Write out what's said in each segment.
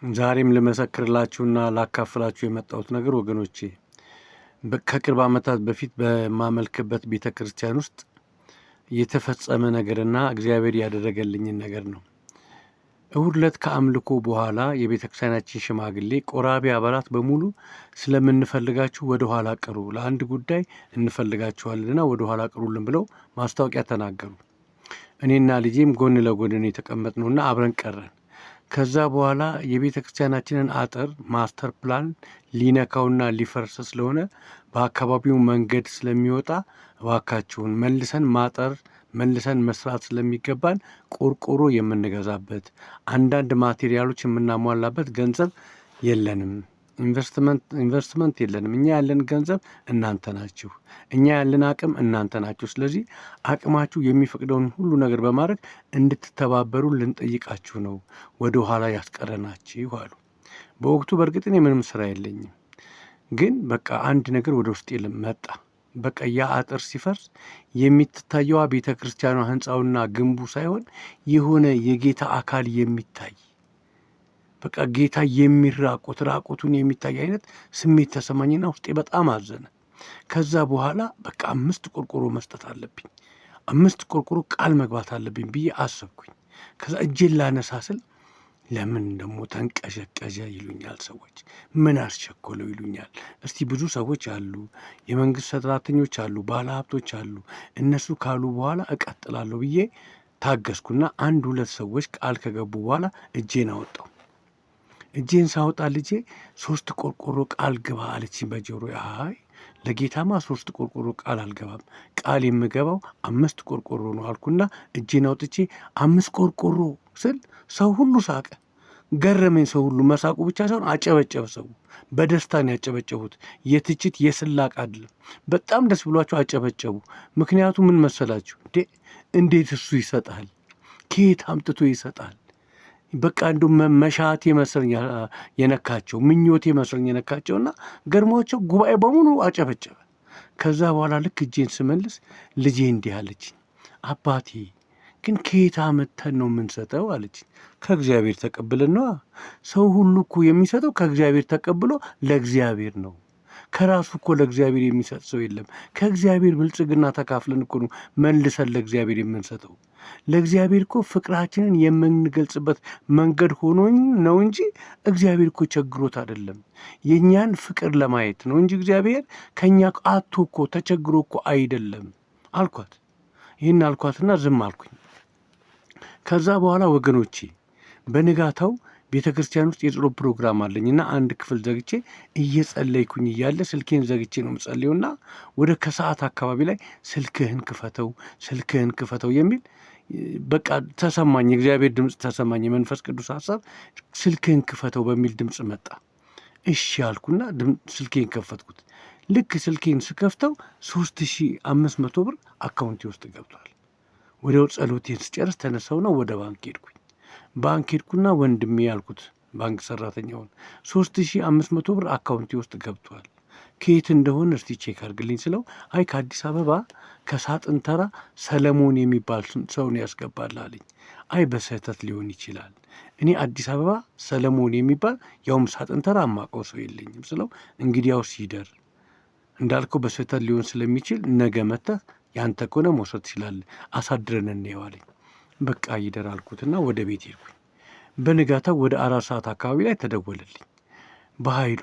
ዛሬም ልመሰክርላችሁና ላካፍላችሁ የመጣሁት ነገር ወገኖቼ ከቅርብ ዓመታት በፊት በማመልክበት ቤተ ክርስቲያን ውስጥ የተፈጸመ ነገርና እግዚአብሔር ያደረገልኝን ነገር ነው። እሁድ ዕለት ከአምልኮ በኋላ የቤተ ክርስቲያናችን ሽማግሌ ቆራቢ አባላት በሙሉ ስለምንፈልጋችሁ ወደ ኋላ ቅሩ፣ ለአንድ ጉዳይ እንፈልጋችኋልና ወደ ኋላ ቅሩልን ብለው ማስታወቂያ ተናገሩ። እኔና ልጄም ጎን ለጎን የተቀመጥነውና አብረን ቀረን። ከዛ በኋላ የቤተ ክርስቲያናችንን አጥር ማስተር ፕላን ሊነካውና ሊፈርስ ስለሆነ በአካባቢው መንገድ ስለሚወጣ እባካችሁን መልሰን መስራት ስለሚገባን ቆርቆሮ የምንገዛበት አንዳንድ ማቴሪያሎች የምናሟላበት ገንዘብ የለንም፣ ኢንቨስትመንት የለንም። እኛ ያለን ገንዘብ እናንተ ናችሁ፣ እኛ ያለን አቅም እናንተ ናችሁ። ስለዚህ አቅማችሁ የሚፈቅደውን ሁሉ ነገር በማድረግ እንድትተባበሩ ልንጠይቃችሁ ነው ወደ ኋላ ያስቀረናችሁ አሉ። በወቅቱ በእርግጥ እኔ ምንም ስራ የለኝም፣ ግን በቃ አንድ ነገር ወደ ውስጥ መጣ። በቃ ያ አጥር ሲፈርስ የሚታየዋ ቤተ ክርስቲያኗ ህንፃውና ግንቡ ሳይሆን የሆነ የጌታ አካል የሚታይ በቃ ጌታ ራቁቱን የሚታይ አይነት ስሜት ተሰማኝና ውስጤ በጣም አዘነ። ከዛ በኋላ በቃ 5 ቆርቆሮ መስጠት አለብኝ፣ 5 ቆርቆሮ ቃል መግባት አለብኝ ብዬ አሰብኩኝ። ከዛ እጄን ላነሳ ስል ለምን ደግሞ ተንቀዠቀዠ ይሉኛል ሰዎች፣ ምን አስቸኮለው ይሉኛል። እስቲ ብዙ ሰዎች አሉ፣ የመንግስት ሰራተኞች አሉ፣ ባለሀብቶች አሉ፣ እነሱ ካሉ በኋላ እቀጥላለሁ ብዬ ታገስኩና 1-2 ሰዎች ቃል ከገቡ በኋላ እጄን አወጣው። እጄን ሳወጣ ልጄ 3 ቆርቆሮ ቃል ግባ አለችኝ በጆሮ። አይ ለጌታማ 3 ቆርቆሮ ቃል አልገባም፣ ቃል የምገባው 5 ቆርቆሮ ነው አልኩና እጄን አውጥቼ 5 ቆርቆሮ ስል ሰው ሁሉ ሳቀ። ገረመኝ። ሰው ሁሉ መሳቁ ብቻ ሳይሆን አጨበጨበ። ሰው በደስታን ያጨበጨቡት፣ የትችት የስላቅ አይደለም። በጣም ደስ ብሏቸው አጨበጨቡ። ምክንያቱ ምን መሰላችሁ? እንዴት እሱ ይሰጣል? ከየት አምጥቶ ይሰጣል? በቃ እንዱ መሻቴ መስለኝ የነካቸው፣ ምኞቴ መስለኝ የነካቸውና ገርሟቸው ጉባኤ በሙሉ አጨበጨበ። ከዛ በኋላ ልክ እጄን ስመልስ ልጄ እንዲህ አለች፣ አባቴ ግን ከየት አመተን ነው የምንሰጠው አለች። ከእግዚአብሔር ተቀብለን ነዋ። ሰው ሁሉ እኮ የሚሰጠው ከእግዚአብሔር ተቀብሎ ለእግዚአብሔር ነው። ከራሱ እኮ ለእግዚአብሔር የሚሰጥ ሰው የለም። ከእግዚአብሔር ብልጽግና ተካፍለን እኮ ነው መልሰን ለእግዚአብሔር የምንሰጠው። ለእግዚአብሔር እኮ ፍቅራችንን የምንገልጽበት መንገድ ሆኖ ነው እንጂ እግዚአብሔር እኮ ቸግሮት አይደለም። የእኛን ፍቅር ለማየት ነው እንጂ እግዚአብሔር ከእኛ አቶ እኮ ተቸግሮ እኮ አይደለም አልኳት። ይህን አልኳትና ዝም አልኩኝ። ከዛ በኋላ ወገኖቼ በንጋታው ቤተ ክርስቲያን ውስጥ የጸሎት ፕሮግራም አለኝና አንድ ክፍል ዘግቼ እየጸለይኩኝ እያለ ስልኬን ዘግቼ ነው የምጸልየውና ወደ ከሰዓት አካባቢ ላይ ስልክህን ክፈተው የሚል በቃ ተሰማኝ። የእግዚአብሔር ድምፅ ተሰማኝ፣ የመንፈስ ቅዱስ ሀሳብ ስልክህን ክፈተው በሚል ድምፅ መጣ። እሺ አልኩና ስልኬን ከፈትኩት። ልክ ስልኬን ስከፍተው 3500 ብር አካውንቴ ውስጥ ገብቷል። ወዲያው ጸሎቴን ስጨርስ ተነሳውና ወደ ባንክ ሄድኩና ወንድሜ ያልኩት ባንክ ሰራተኛውን 3500 ብር አካውንቴ ውስጥ ገብቷል፣ ከየት እንደሆነ እስቲ ቼክ አድርግልኝ ስለው አይ ከአዲስ አበባ ከሳጥን ተራ ሰለሞን የሚባል ሰው ነው ያስገባል አለኝ። አይ በስህተት ሊሆን ይችላል፣ እኔ አዲስ አበባ ሰለሞን የሚባል ያውም ሳጥን ተራ አማቀው ሰው የለኝም ስለው እንግዲያውስ ይደር እንዳልከው በስህተት ሊሆን ስለሚችል ነገ መጥተህ ያንተ ከሆነ መውሰድ ትችላለህ፣ አሳድረን እንየዋለኝ። በቃ ይደር አልኩትና ወደ ቤት ሄድኩኝ። በንጋታው ወደ 4 ሰዓት አካባቢ ላይ ተደወለልኝ። በኃይሉ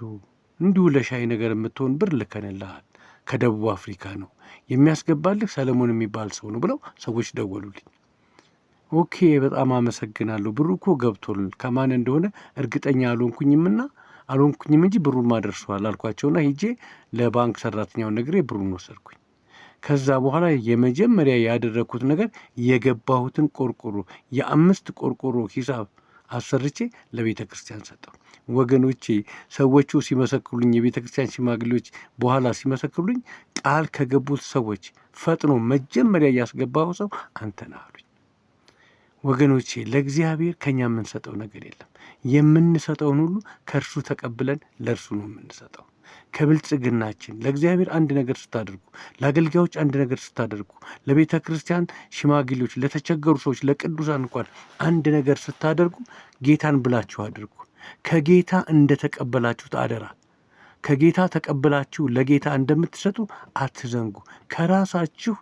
እንዲሁ ለሻይ ነገር የምትሆን ብር ልከንልሃል፣ ከደቡብ አፍሪካ ነው የሚያስገባልህ ሰለሞን የሚባል ሰው ነው ብለው ሰዎች ደወሉልኝ። ኦኬ በጣም አመሰግናለሁ፣ ብሩ እኮ ገብቶልን ከማን እንደሆነ እርግጠኛ አልሆንኩኝም እንጂ ብሩን ማደርሰዋል አልኳቸውና ሂጄ ለባንክ ሰራተኛው ነግሬ ብሩን ወሰድኩኝ። ከዛ በኋላ የመጀመሪያ ያደረግኩት ነገር የገባሁትን ቆርቆሮ የ5 ቆርቆሮ ሂሳብ አሰርቼ ለቤተ ክርስቲያን ሰጠው። ወገኖቼ ሰዎቹ ሲመሰክሩልኝ፣ የቤተ ክርስቲያን ሽማግሌዎች በኋላ ሲመሰክሩልኝ ቃል ከገቡት ሰዎች ፈጥኖ መጀመሪያ ያስገባው ሰው አንተ ነህ አሉኝ። ወገኖቼ ለእግዚአብሔር ከኛ የምንሰጠው ነገር የለም። የምንሰጠውን ሁሉ ከእርሱ ተቀብለን ለእርሱ ነው የምንሰጠው። ከብልጽግናችን ለእግዚአብሔር አንድ ነገር ስታደርጉ፣ ለአገልጋዮች አንድ ነገር ስታደርጉ፣ ለቤተ ክርስቲያን ሽማግሌዎች፣ ለተቸገሩ ሰዎች፣ ለቅዱሳን እንኳን አንድ ነገር ስታደርጉ ጌታን ብላችሁ አድርጉ። ከጌታ እንደተቀበላችሁት አደራ ከጌታ ተቀብላችሁ ለጌታ እንደምትሰጡ አትዘንጉ። ከራሳችሁ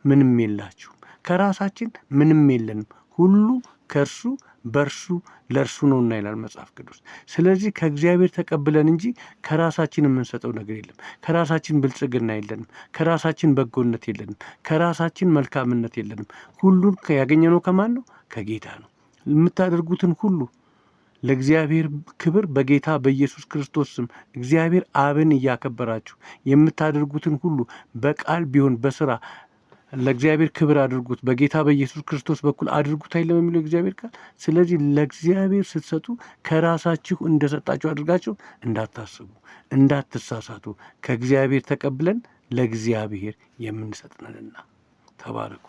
ምንም የላችሁም። ከራሳችን ምንም የለንም። ሁሉ ከእርሱ በእርሱ ለእርሱ ነውና ይላል መጽሐፍ ቅዱስ። ስለዚህ ከእግዚአብሔር ተቀብለን እንጂ ከራሳችን የምንሰጠው ነገር የለም። ከራሳችን ብልጽግና የለንም። ከራሳችን በጎነት የለንም። ከራሳችን መልካምነት የለንም። ሁሉን ያገኘነው ከማን ነው? ከጌታ ነው። የምታደርጉትን ሁሉ ለእግዚአብሔር ክብር በጌታ በኢየሱስ ክርስቶስ ስም እግዚአብሔር አብን እያከበራችሁ የምታደርጉትን ሁሉ በቃል ቢሆን በስራ ለእግዚአብሔር ክብር አድርጉት፣ በጌታ በኢየሱስ ክርስቶስ በኩል አድርጉት አይደለም የሚለው እግዚአብሔር ቃል። ስለዚህ ለእግዚአብሔር ስትሰጡ ከራሳችሁ እንደሰጣችሁ አድርጋችሁ እንዳታስቡ፣ እንዳትሳሳቱ። ከእግዚአብሔር ተቀብለን ለእግዚአብሔር የምንሰጥ ነንና። ተባረኩ።